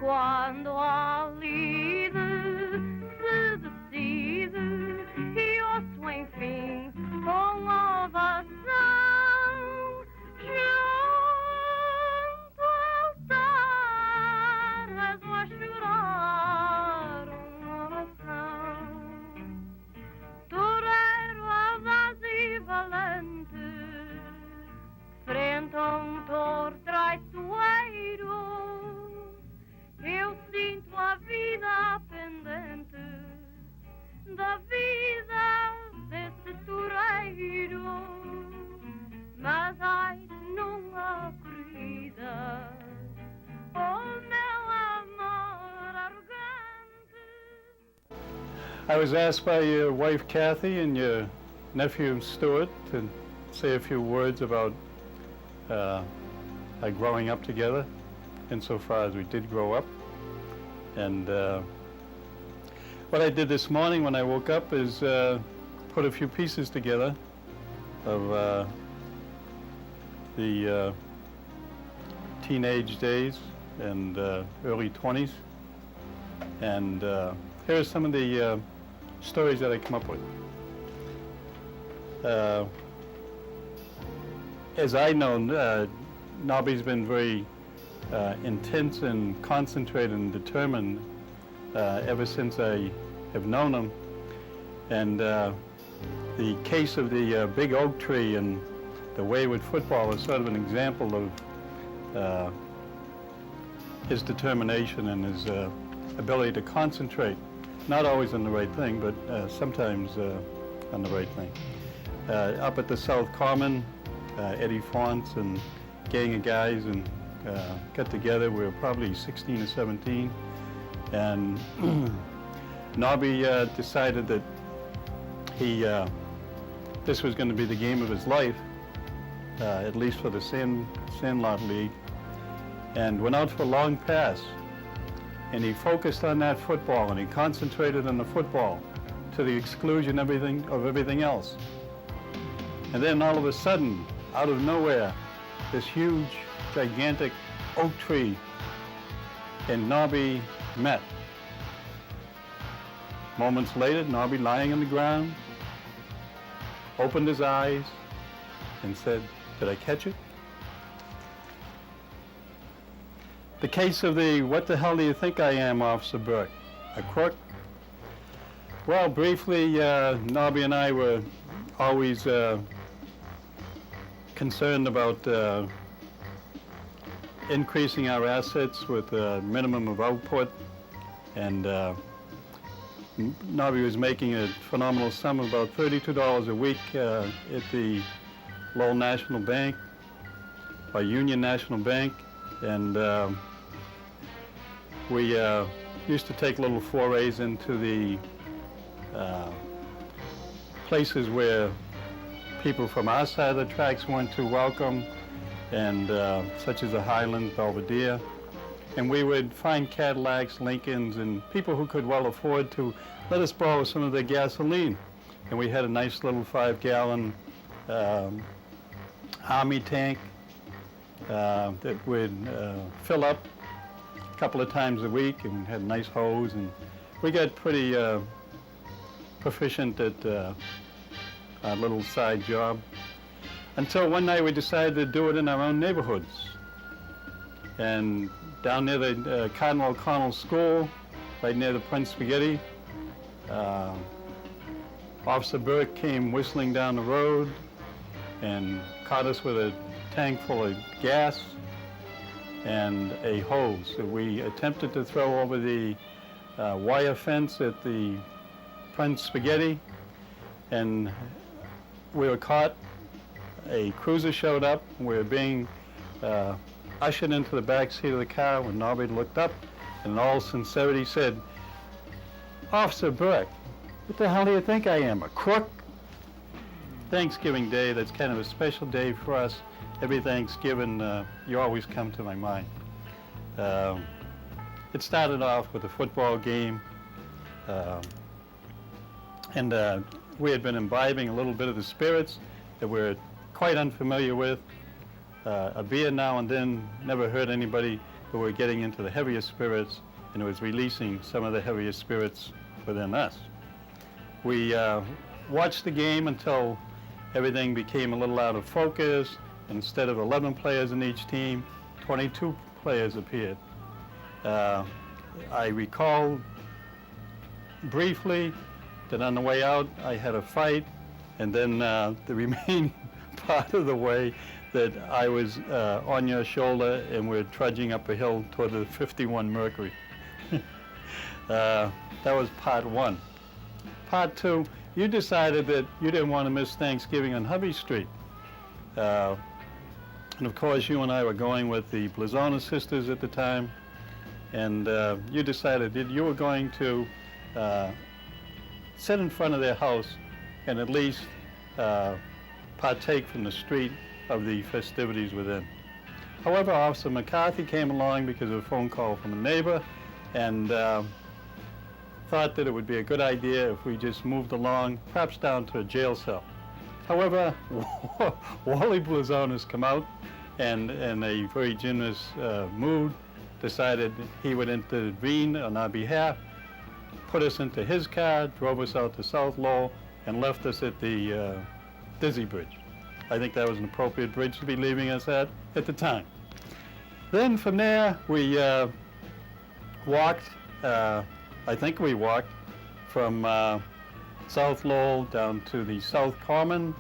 quando a lide se decide e ouço enfim com ovação junto ao altar rezo a chorar uma oração. Toureiro audaz e valente frente a touro traiçoeiro, eu sinto a vida pendente da vida desse toureiro. Mas ai, numa corrida, oh meu amor arrogante. I was asked by your wife Kathy and your nephew Stuart to say a few words about growing up together, insofar as we did grow up. And what I did this morning when I woke up is put a few pieces together of the teenage days and early 20s. And here are some of the stories that I come up with. As I know, Nobby's been very intense and concentrated and determined ever since I have known him. And the case of the big oak tree and the wayward football is sort of an example of his determination and his ability to concentrate. Not always on the right thing, but sometimes on the right thing. Up at the South Common, Eddie Fonts and gang of guys and got together. We were probably 16 or 17, and Nobby decided that this was going to be the game of his life, at least for the Sandlot League, and went out for a long pass. And he focused on that football, and he concentrated on the football to the exclusion of everything else. And then all of a sudden, out of nowhere, this huge, gigantic oak tree and Nobby met. Moments later, Nobby lying on the ground, opened his eyes and said, "Did I catch it?" The case of the "What the hell do you think I am, Officer Burke? A crook?" Well, briefly, Nobby and I were always concerned about increasing our assets with a minimum of output, and Nobby was making a phenomenal sum of about $32 a week at the Lowell National Bank, or Union National Bank, and we used to take little forays into the places where people from our side of the tracks weren't too welcome, and such as the Highlands, Belvedere. And we would find Cadillacs, Lincolns, and people who could well afford to let us borrow some of their gasoline. And we had a nice little 5-gallon Army tank that would fill up a couple of times a week, and had a nice hose. And we got pretty proficient at our little side job, until one night we decided to do it in our own neighborhoods. And down near the Cardinal O'Connell School, right near the Prince Spaghetti, Officer Burke came whistling down the road and caught us with a tank full of gas and a hose that we attempted to throw over the wire fence at the Prince Spaghetti, and we were caught. A cruiser showed up. We were being ushered into the back seat of the car when Nobby looked up and in all sincerity said, "Officer Burke, what the hell do you think I am, a crook?" Thanksgiving Day, that's kind of a special day for us. Every Thanksgiving, you always come to my mind. It started off with a football game, and we had been imbibing a little bit of the spirits that we're quite unfamiliar with. A beer now and then never hurt anybody but we're getting into the heavier spirits, and it was releasing some of the heavier spirits within us. We watched the game until everything became a little out of focus. Instead of 11 players in each team, 22 players appeared. I recall briefly that on the way out I had a fight, and then the remaining part of the way that I was on your shoulder and we're trudging up a hill toward the 51 Mercury. That was part one. Part two, you decided that you didn't want to miss Thanksgiving on Hubby Street. And of course, you and I were going with the Blazona sisters at the time, and you decided that you were going to sit in front of their house and at least partake from the street of the festivities within. However, Officer McCarthy came along because of a phone call from a neighbor, and thought that it would be a good idea if we just moved along, perhaps down to a jail cell. However, Wally Blazonas come out and in a very generous mood decided he would intervene on our behalf, put us into his car, drove us out to South Lowell, and left us at the Dizzy Bridge. I think that was an appropriate bridge to be leaving us at the time. Then from there, we walked, I think we walked from South Lowell down to the South Common,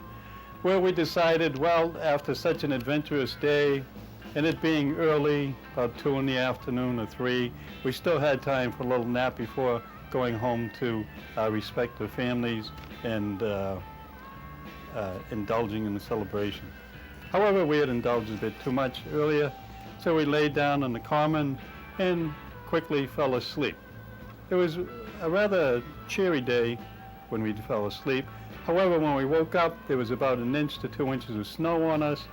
where we decided, well, after such an adventurous day, and it being early, about 2 in the afternoon or 3, we still had time for a little nap before going home to our respective families and indulging in the celebration. However, we had indulged a bit too much earlier, so we laid down on the Common and quickly fell asleep. It was a rather cheery day when we fell asleep. However, when we woke up, there was about 1 inch to 2 inches of snow on us,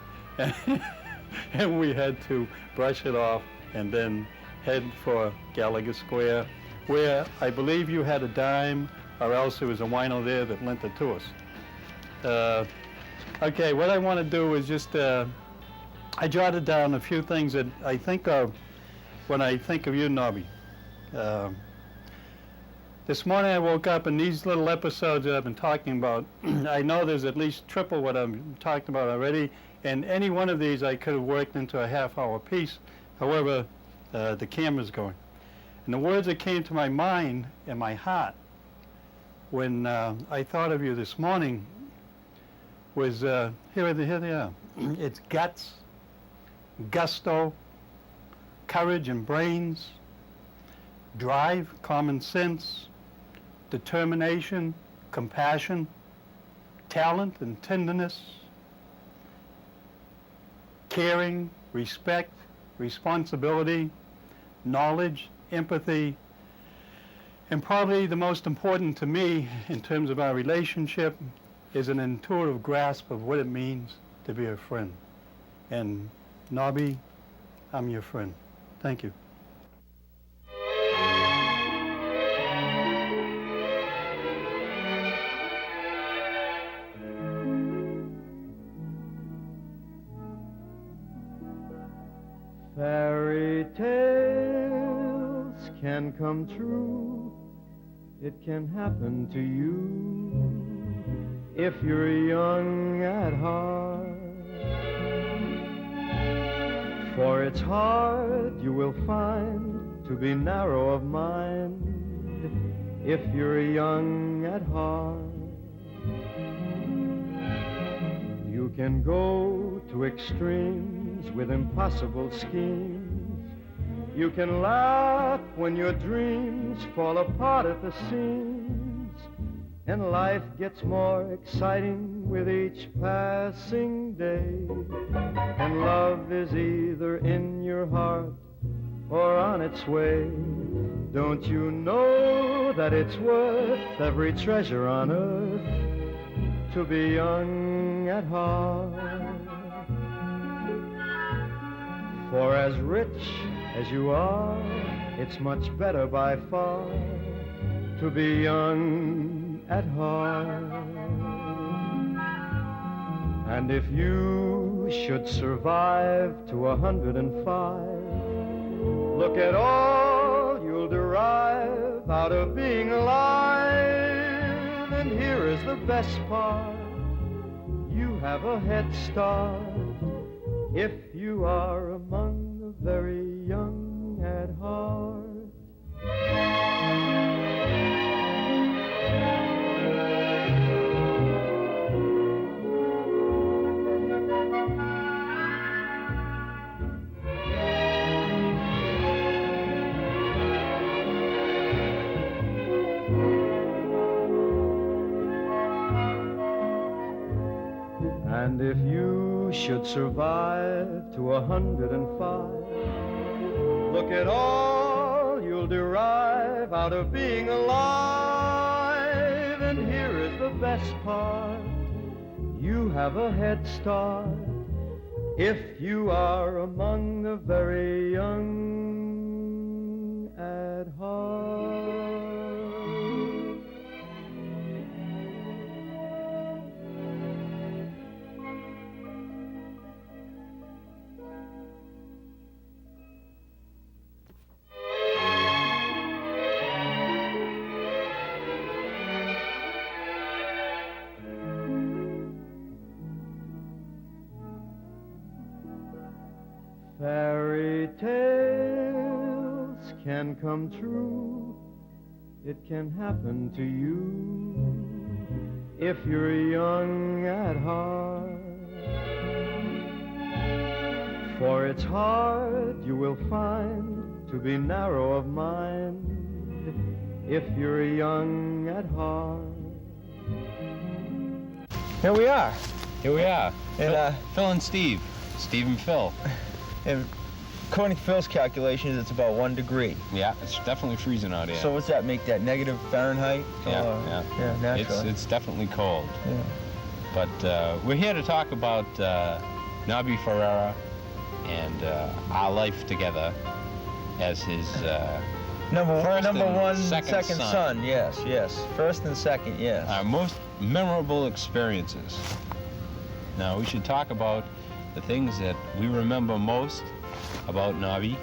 and we had to brush it off and then head for Gallagher Square, where I believe you had a dime, or else there was a wino there that lent it to us. Okay, what I want to do is just, I jotted down a few things that I think of when I think of you, Nobby. This morning I woke up, and these little episodes that I've been talking about, I know there's at least triple what I'm talking about already, and any one of these I could have worked into a half-hour piece. However, the camera's going. And the words that came to my mind and my heart when I thought of you this morning was, here they are. It's guts, gusto, courage and brains, drive, common sense, determination, compassion, talent and tenderness, caring, respect, responsibility, knowledge, empathy, and probably the most important to me in terms of our relationship is an intuitive grasp of what it means to be a friend. And Nobby, I'm your friend. Thank you. Fairy tales can come true. It can happen to you if you're young at heart. For it's hard, you will find, to be narrow of mind if you're young at heart. You can go to extremes with impossible schemes. You can laugh when your dreams fall apart at the seams. And life gets more exciting with each passing day. And love is either in your heart or on its way. Don't you know that it's worth every treasure on earth to be young at heart? For as rich as you are, it's much better by far to be young at heart. And if you should survive to 105, Look at all you'll derive out of being alive. And here is the best part. You have a head start if you are among the very young at heart. And if you should survive to 105, look at all you'll derive out of being alive. And here is the best part. You have a head start if you are among the very young at heart. Fairy tales can come true. It can happen to you if you're young at heart. For it's hard, you will find, to be narrow of mind if you're young at heart. Here we are. Here we are. And, Phil and Steve. Steve and Phil. And according to Phil's calculations, it's about 1 degree. Yeah, it's definitely freezing out here. So what's that make that, negative Fahrenheit? Yeah. Yeah, naturally. It's definitely cold. Yeah. But we're here to talk about Nobby Ferreira and our life together as his Number first one, and second son. Yes. First and second, yes. Our most memorable experiences. Now, we should talk about the things that we remember most about Nobby.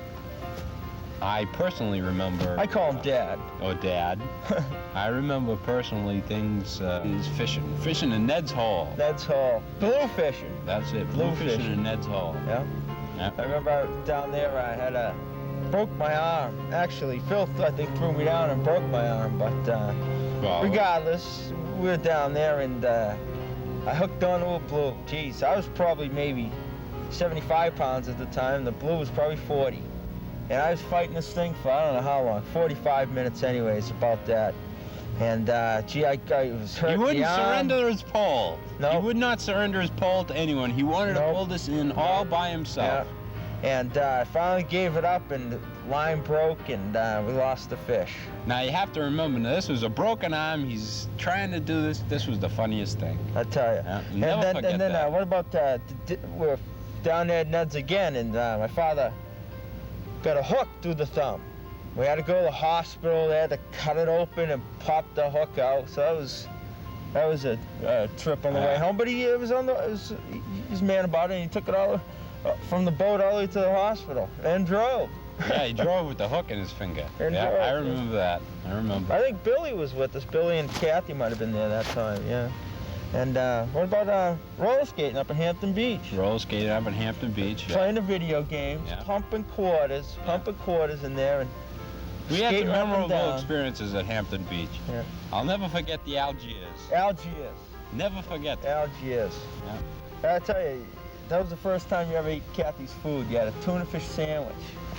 I personally remember... I call him Dad. Oh, Dad. I remember personally things, he's fishing in Ned's Hole. Ned's Hole. Blue fishing. That's it, blue fishing in Ned's Hole. Yeah. Yeah. I remember down there I broke my arm. Actually, Phil, I think, threw me down and broke my arm, but Well, regardless, we were down there and I hooked onto a blue. Geez, I was probably maybe 75 pounds at the time. The blue was probably 40. And I was fighting this thing for I don't know how long, 45 minutes anyways, about that. And gee, I was hurt. He wouldn't the arm. surrender his pole. No. He would not surrender his pole to anyone. He wanted to Nope. pull this in all by himself. Yeah. And I finally gave it up and the line broke and we lost the fish. Now you have to remember, now, this was a broken arm. He's trying to do this. This was the funniest thing. I tell you. Yeah, never forget that. What about we're down there at Ned's again, and my father got a hook through the thumb. We had to go to the hospital. They had to cut it open and pop the hook out. So that was a trip on the way home. But he was man about it. And he took it all from the boat all the way to the hospital and drove. Yeah, he drove with the hook in his finger. And yeah, drove. I remember that. I remember. I think Billy was with us. Billy and Kathy might have been there that time. Yeah. And what about roller skating up at Hampton Beach? Roller skating up in Hampton Beach. Yeah. Playing the video games, Yeah. pumping quarters in there, and We had some skating up and memorable down. experiences at Hampton Beach. Yeah. I'll never forget the Algiers. Algiers. Never forget that. Algiers. Yeah. I tell you, that was the first time you ever ate Kathy's food. You had a tuna fish sandwich.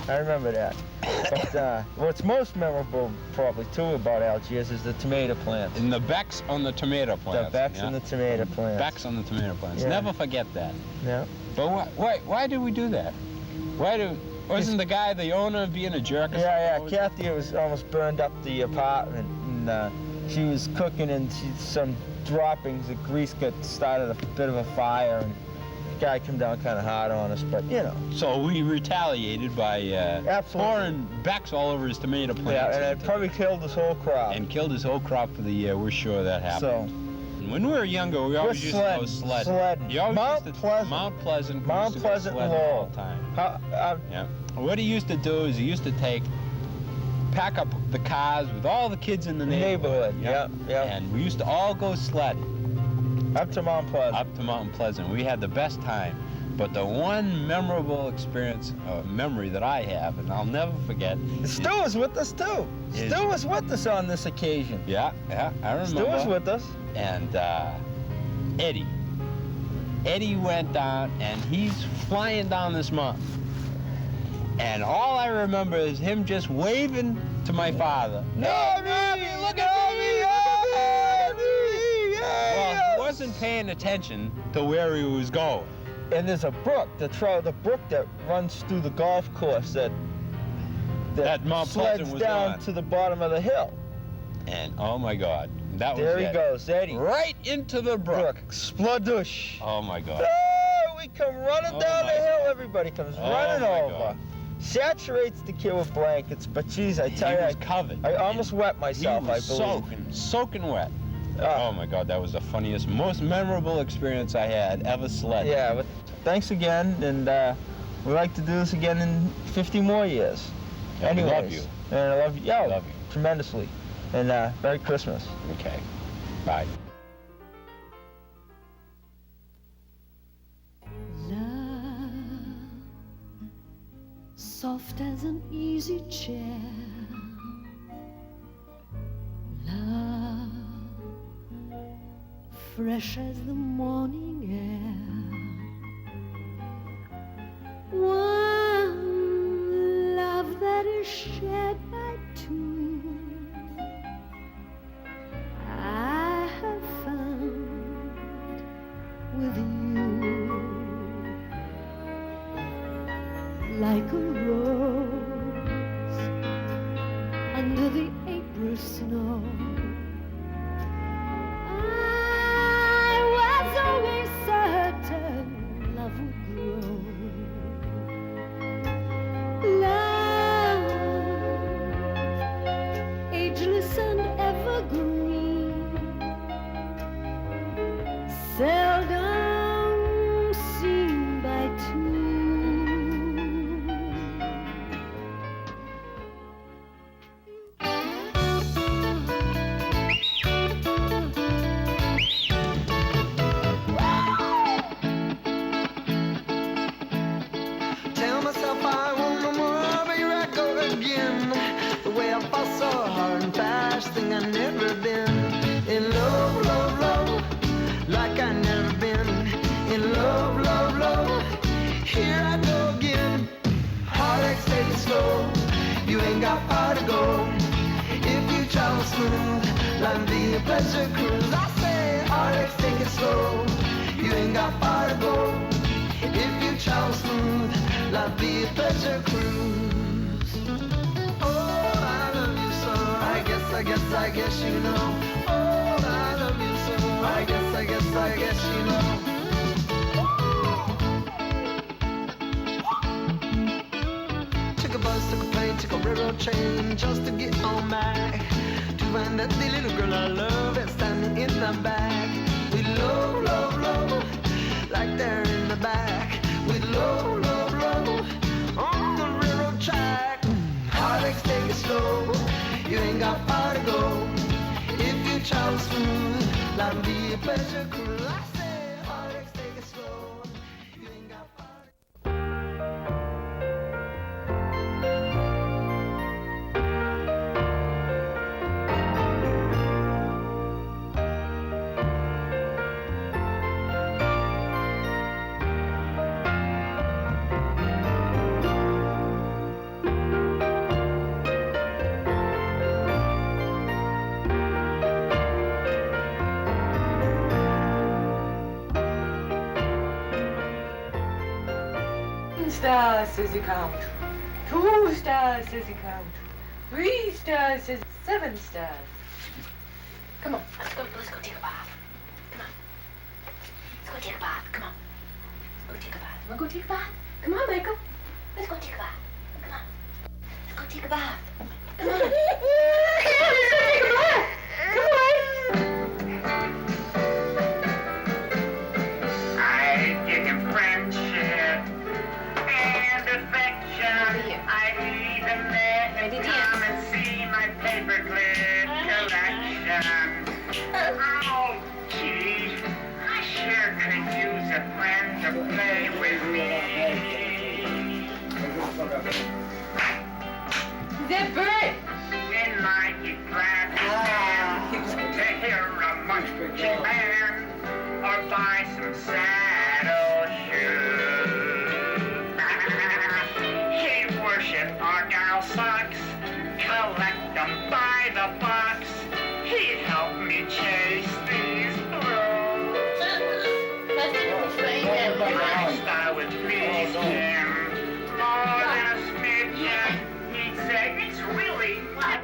I remember that. But what's most memorable, probably, too, about Algiers is the tomato plants. And the becks on the tomato plants. The becks yeah. and the tomato plants. Becks on the tomato plants. Yeah. Never forget that. Yeah. But why did we do that? Wasn't the guy the owner being a jerk or Yeah, something? Kathy was almost burned up the apartment, and she was cooking, and some droppings of grease got started a bit of a fire, and the guy came down kind of hard on us, but you know. So we retaliated by pouring becks all over his tomato plants. Yeah, and it probably killed his whole crop. And killed his whole crop for the year. We're sure that happened. So, sledding. When we were younger, we always used to go sledding. You always Mount used to, Pleasant. Mount Pleasant. we Mount used to go Pleasant sledding Lowell. all the time. How, What he used to do is he used to pack up the cars with all the kids in the neighborhood. Yeah. And we used to all go sledding Up to Mount Pleasant. up to Mountain Pleasant. We had the best time. But the one memorable experience, memory that I have, and I'll never forget. Stu was with us too. Stu was with us on this occasion. Yeah, I remember. Stu was with us. And Eddie went down, and he's flying down this mountain. And all I remember is him just waving to my father. Nobby, look at me! Well, he wasn't paying attention to where he was going. And there's a brook, the brook that runs through the golf course that Mount sleds Pleasant was down on. to the bottom of the hill. And oh my God, that was There he it. goes, Eddie. Right into the brook. Spladush. Oh my God. Oh, we come running Oh down the my hill. God. Everybody comes Oh running my over. God. Saturates the kid with blankets, but geez, I tell He you, was covered. I almost wet myself, He was I believe. soaking wet. Ah. Oh my God, that was the funniest, most memorable experience I had ever sledding. Yeah, but thanks again, and we'd like to do this again in 50 more years. Yeah, we Anyways, love you. And I love you. Yeah, Love you. tremendously. And Merry Christmas. Okay, bye. Love, soft as an easy chair. Love, fresh as the morning air. One love that is shared by two. I have found with you. Like a rose under the April snow, I was always certain love would grow. Love, ageless and evergreen, seldom seen by two. Tell myself I want no more of a record again. The way I fall so hard and fast, think I've never been in love, love, love, like I never been in love, love, love. Here I go again. Heartaches take it slow. You ain't got far to go. If you travel smooth, life be a pleasure cruise. I say heartaches take it slow. You ain't got far to go. If you travel smooth, life be a pleasure cruise. Oh, I love you so. I guess you know. Oh, I love you so. I guess you know. Took a bus, took a plane, took a railroad train just to get on back to find that the little girl I love is standing in the back. We love, love, love, like they're in the back. We love, love, love, on the railroad track. Heartaches take it slow, you ain't got far to go. If you travel smooth, life be a pleasure cruise. I say heartaches take it slow, you ain't got far to go. Stars says you count. 2 stars says you count. 3 stars says 7 stars. Come on, let's go take a bath. Come on. Let's go take a bath. Come on. Let's go take a bath. Wanna go take a bath? Come on, Michael. Let's go take a bath. Come on. Let's go take a bath. Come on. Come on, let's go take a bath. Come on. that bird? And I get glad to hear a marching band or buy some saddle shoes. He'd worship Argyle socks, collect them by the box. He'd help me chase these blues. Lifestyle would please him more than a smidgen. He'd say it's really fun.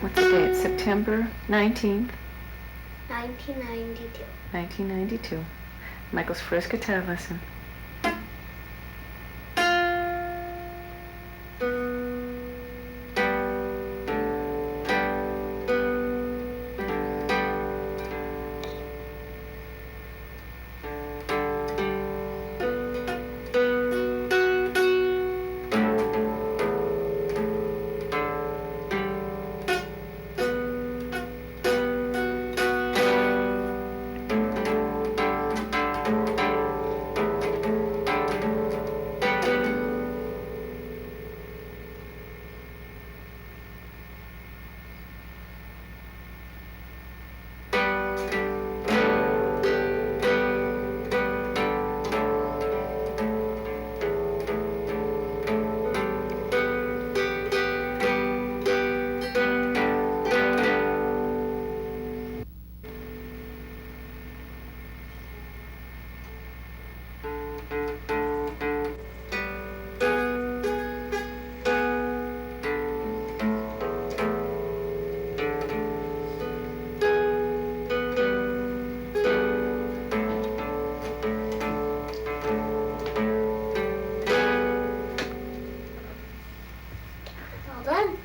What's the date? September 19th, 1992. 1992. Michael's first guitar lesson. Well done.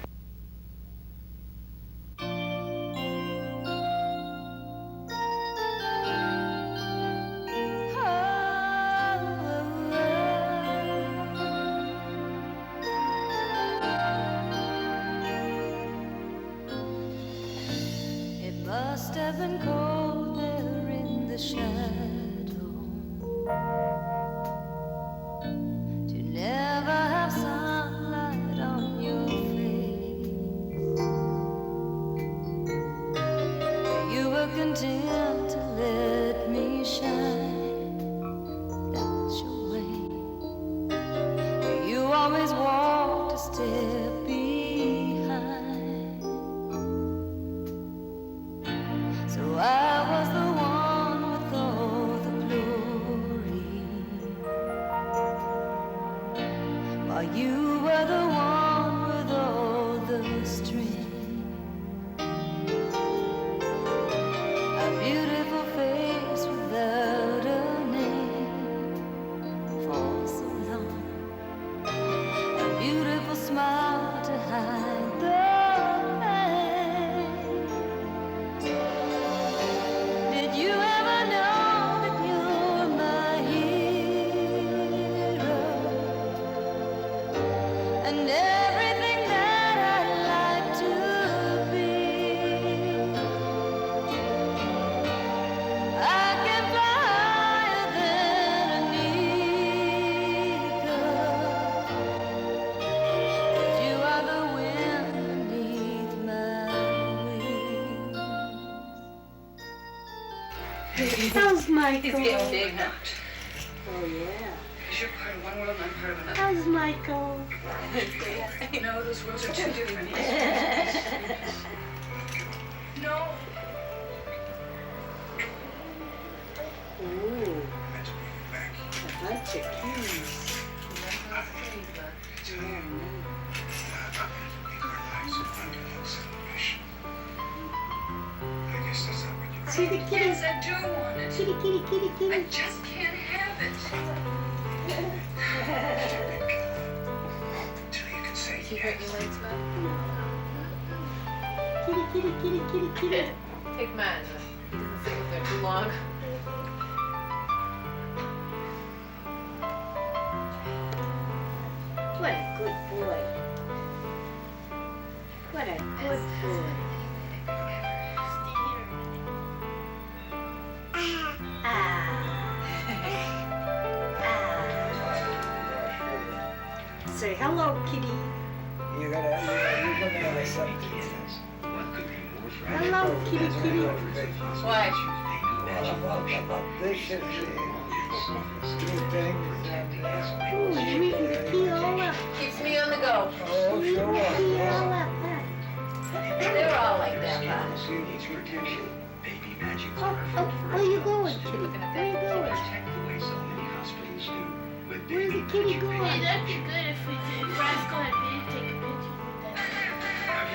It must have been cold there in the shadow to never have sunlight on your face. You were content to let me shine. That was your way. You always walked a step behind. So I was the one with all the glory, while you were the one with all the strength. A beautiful face without a name for so long. and everything that I'd like to be. I can fly higher than an eagle, 'cause you are the wind beneath my wings. How's Michael? He's getting big now. Oh, yeah. Because you're part of one world and I'm part of another. How's Michael? You know, those worlds are too different. No. Ooh. A bunch of keys. See the kitty? Yes, I do want it. Kitty, kitty, kitty, I kitty. just can't have it. You hurt your legs, bud? Kitty, kitty, kitty, kitty, kitty. Take mine. He doesn't sit with her too long. What a good boy. What a good boy. Say hello, kitty. You're gonna have something. Hello, kitty, kitty. Why? This is two things. Ooh, you're eating the key all up. Keeps me on the go. Oh, You're eating the key all up, huh? They're all like that, huh? Where you going, kitty? Looking at Where you that. going? Where's the kitty going? Hey, that'd be good if Roscoe had been take a picture with that.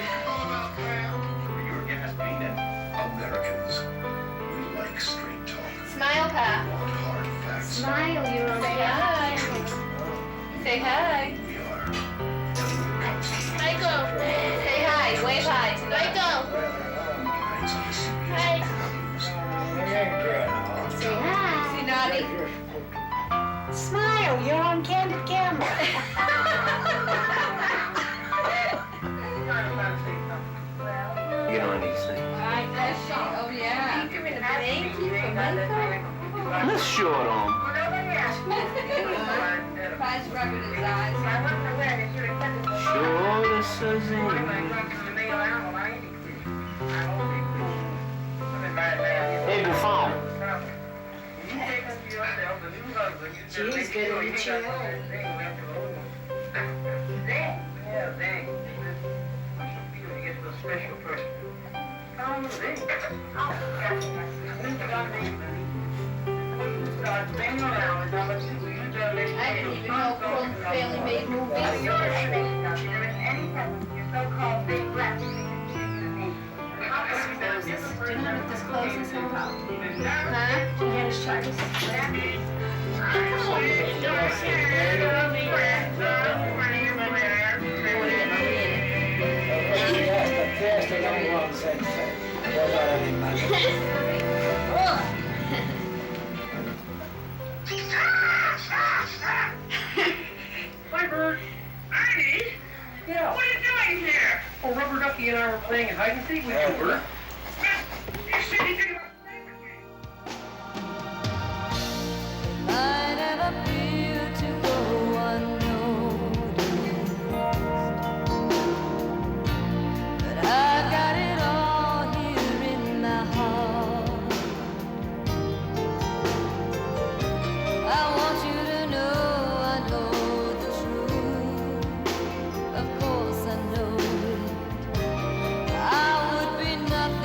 Americans, we like straight talk. Smile, Pa. Want hard facts. Smile, you're on Say hi. Say hi. We are Michael! Say hi. Wave hi to them. Michael! nights on the serious Hi. values. Say hi. See Nobby? Smile, you're on candid camera. Get on these things. Oh, yeah. You're in a blankie for Michael? Let's show it on. Pa's rubbing his eyes. Sure, this is it. Hey, Buffon. Geez, good to meet you. I didn't even know Crumb Family made movies. Do you know what this closes on? Huh? Do you want to show this? Hi, Bert. Ernie? Yeah. What are you doing here? Well, Rubber Ducky and I were playing hide and seek with you, Bert. You said you didn't want to play with me. I never feel to go unnoticed, but I've got it all here in my heart. I want you to know I know the truth. Of course I know it. I would be nothing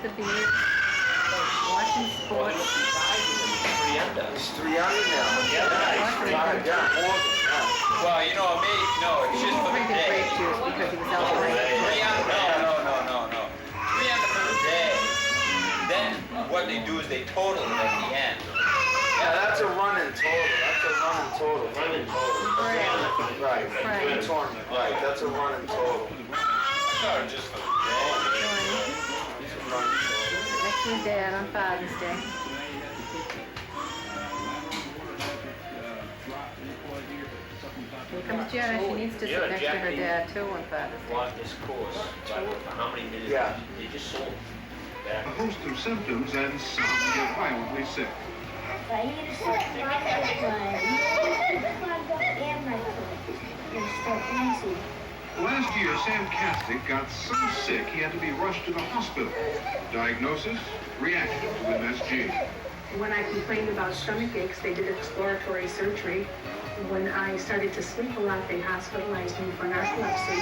the beach, watching sports. It's 3 under now. Well, you know, me, no, it's just for the Drinking day. grape juice because he was out the night. 3 under, no. 3 under for the day. Then what they do is they total it at the end. Yeah, that's a running total. Running total. Right. Right. Tournament. Right. That's a running total. I thought it was just for the day. Next to his dad on Father's Day. Here comes Jenna. She needs to sit next to her dad too on Father's Day. Bought this course, but how many minutes? Yeah. They just sold A host of symptoms and some get violently sick. Last year, Sam Castick got so sick he had to be rushed to the hospital. Diagnosis? Reaction to MSG. When I complained about stomach aches, they did exploratory surgery. When I started to sleep a lot, they hospitalized me for narcolepsy.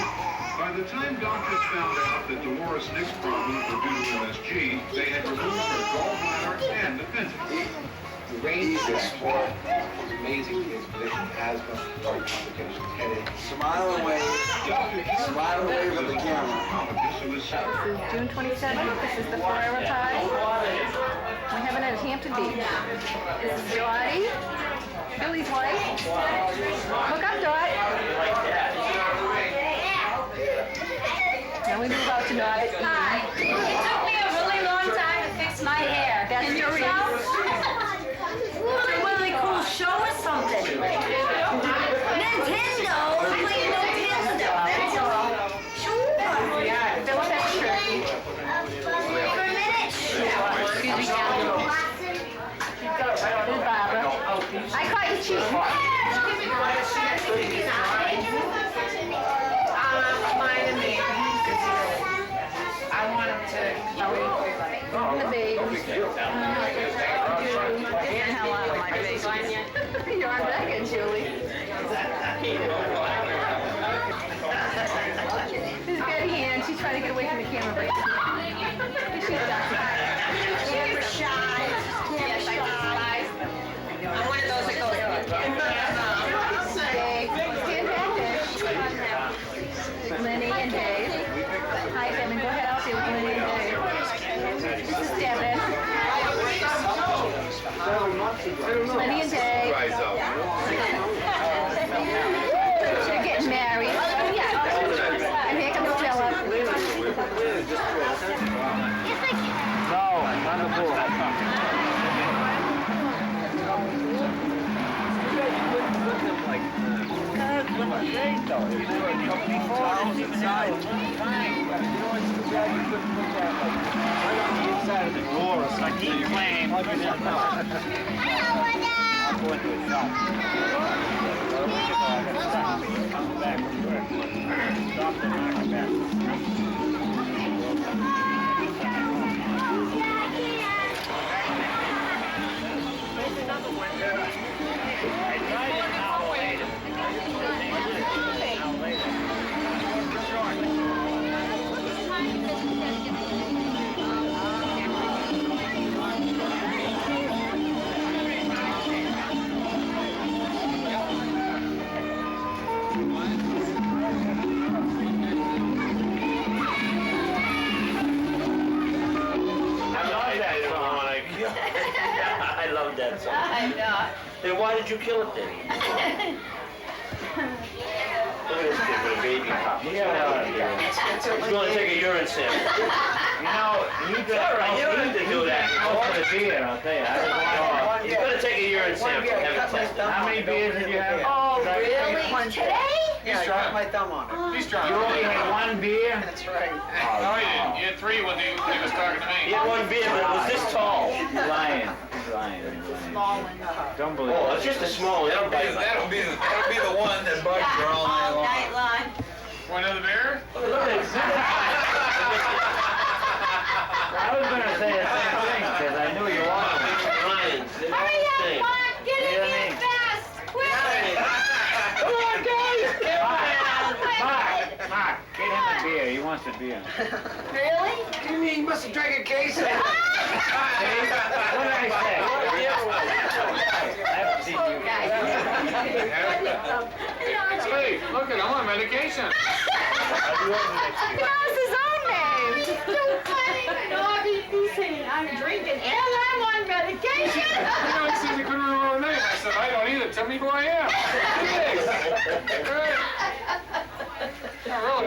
By the time doctors found out that Dolores Nick's problems were due to MSG, they had removed her gallbladder and appendix. The range of this sport is amazing. He has vision, asthma, heart complications, headache. Smile and wave. Smile and wave at the camera. This is June 27th. This is the Forever Pie. We're having it at Hampton Beach. This is Dottie, Billy's wife. Hook up, Dot. Now we move out to Dot. Hi. It took me a really long time to fix my hair. That's Can you Dorit. tell? It's a really cool show or something. Nintendo. Playing Nintendo. That's all. Sure. Philip has turkey. For a minute. Excuse me, Cal. This is Barbara. I caught you cheating. Mine and me. I want him to. The babies. Get the hell out of my face. You're on record, Julie. She's got a hand. She's trying to get away from the camera, but she's done. Super shy. Yes, I despise them. I'm one of those that goes. Dave, stand back there. Lenny and Dave. Hi, Devin. Go ahead out there with Lenny and Dave. This is Devin. Lenny and Dave. They're getting married. Yeah. And here comes Philip. No, not the bull. I keep playing. I love that song. I know. Then why did you kill it then? Look at this kid with a baby cup. He's going to take a urine sample. You know, It's all right, you don't have to do that. for the beer, I'll tell you. He's going to take a urine sample and have it tested. How many beers did you have? Oh, really? Today? Yeah, I dropped my thumb on it. He's You trying. only had one beer? That's right. No, he didn't. He had 3 when he was talking to He me. had one beer, but it was this tall. He's lying. He's lying. Don't believe Oh, it. it's just a small one. That'll bite my That'll be the one that bugs you all night All long. night long. Want another beer? Look at this. I was going to say the same thing because I knew you wanted it. Ryan's. They're all Hurry the up, same. Mark. Get in here fast. Quick. Come on, guys. Get on. Mark, get him a beer. He wants a beer. beer. Really? What do you mean? You must have drank a case of it. What did I say? I haven't seen you. Hey, look at him on medication. He knows his own name. So funny. Nobby, he's saying I'm drinking and I'm on medication. You know, he says he couldn't remember her name. I said, I don't either. Tell me who I am. Not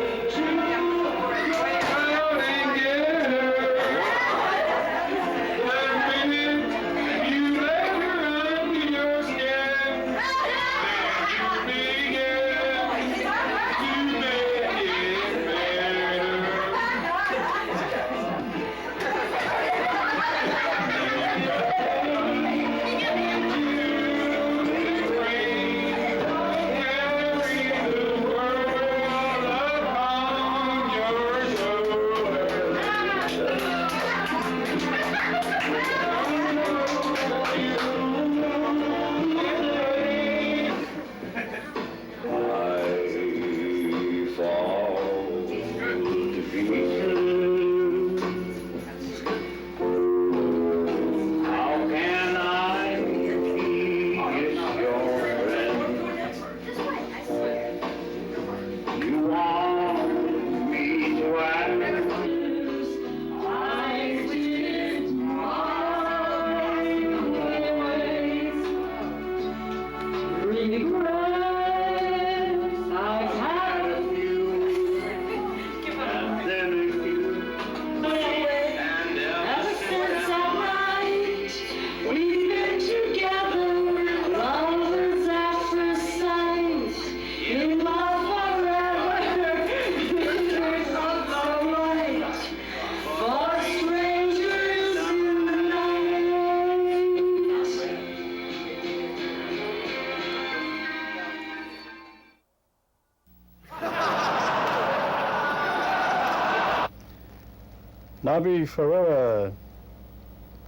Nobby forever.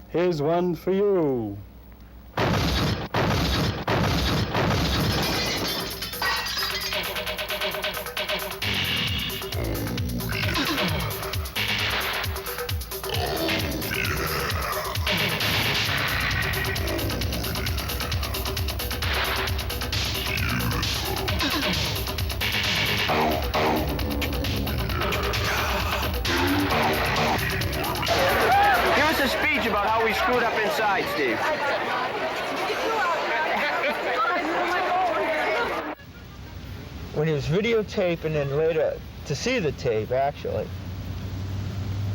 Here's one for you. Give us a speech about how we screwed up inside, Steve. When he was videotaping and later to see the tape, actually,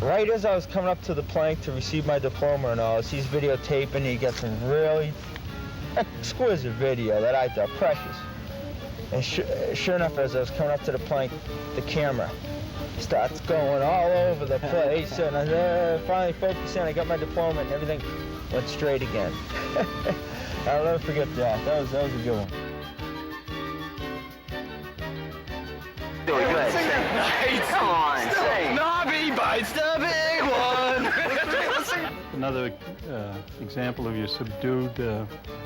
right as I was coming up to the plank to receive my diploma and all, as he's videotaping, he gets some really exquisite video that I thought precious. And sure enough, as I was coming up to the plank, the camera starts going all over the place, and I finally focused in. I got my diploma, and everything went straight again. I'll never forget that. That was a good one. Doing good. Come on, sing. Nobby bites the big one. Another example of your subdued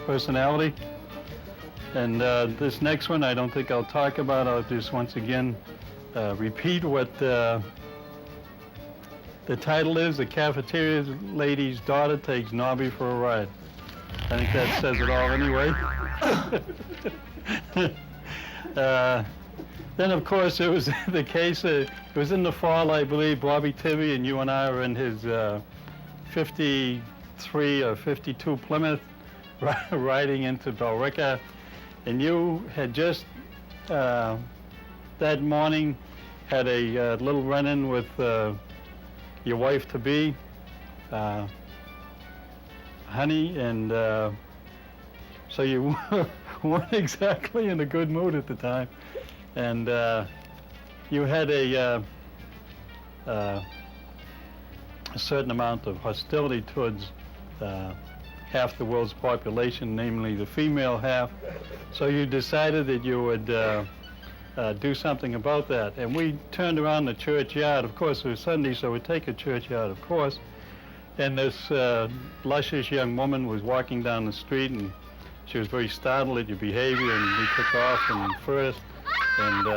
personality. And this next one I don't think I'll talk about. I'll just once again repeat what the title is. The Cafeteria Lady's Daughter Takes Nobby for a Ride. I think that says it all anyway. Then, of course, it was the case, it was in the fall, I believe, Bobby Tibby and you and I were in his 53 or 52 Plymouth riding into Billerica. And you had just, that morning, had a little run-in with your wife-to-be, Honey, and so you weren't exactly in a good mood at the time. And you had a certain amount of hostility towards half the world's population, namely the female half. So you decided that you would do something about that. And we turned around the churchyard. Of course, it was Sunday, so we'd take a churchyard, of course. And this luscious young woman was walking down the street, and she was very startled at your behavior, and we took off and first. And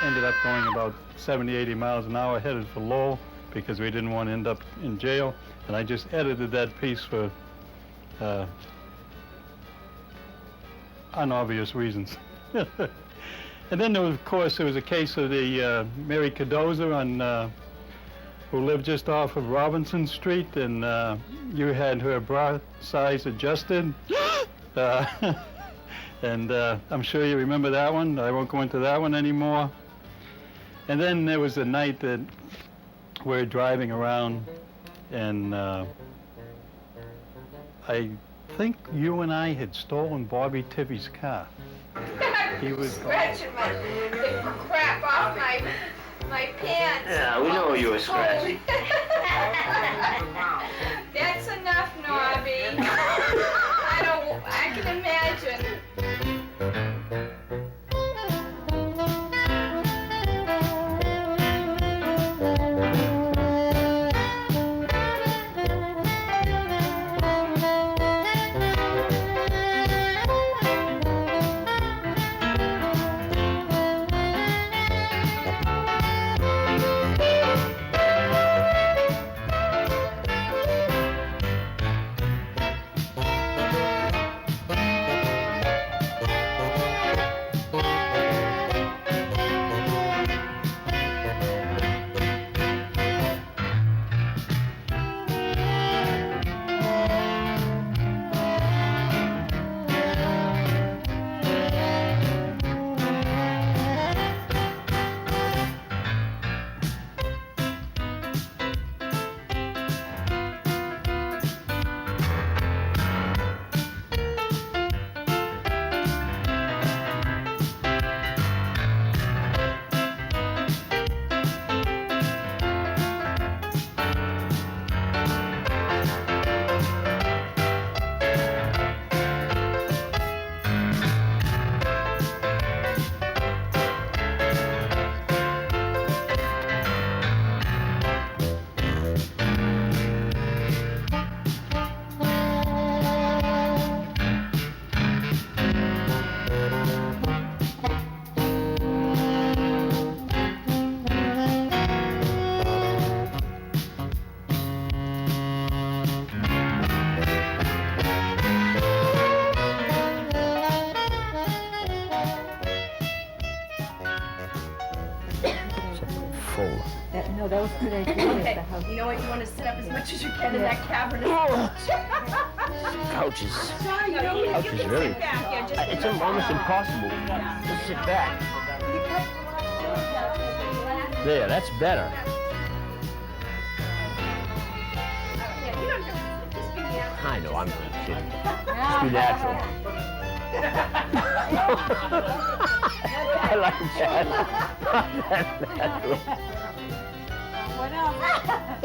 ended up going about 70, 80 miles an hour headed for Lowell because we didn't want to end up in jail. And I just edited that piece for unobvious reasons. And then, of course, there was a case of the Mary Cardoza on, who lived just off of Robinson Street, and you had her bra size adjusted. And I'm sure you remember that one. I won't go into that one anymore. And then there was a night that we're driving around, and I think you and I had stolen Bobby Tivvy's car. He was scratching the crap off my pants. Yeah, we know you were scratching. That's enough, Nobby. I can imagine. No, that was a good idea. Okay, you know what? You want to sit up as much as you can in that cavernous Couch is Sorry, you know, couch you is can very. sit back. Yeah, just It's almost impossible. Just sit back. There, that's better. Yeah, you don't have to just be natural. I know, I'm just kidding. Just be natural. I like that. That's natural. What else?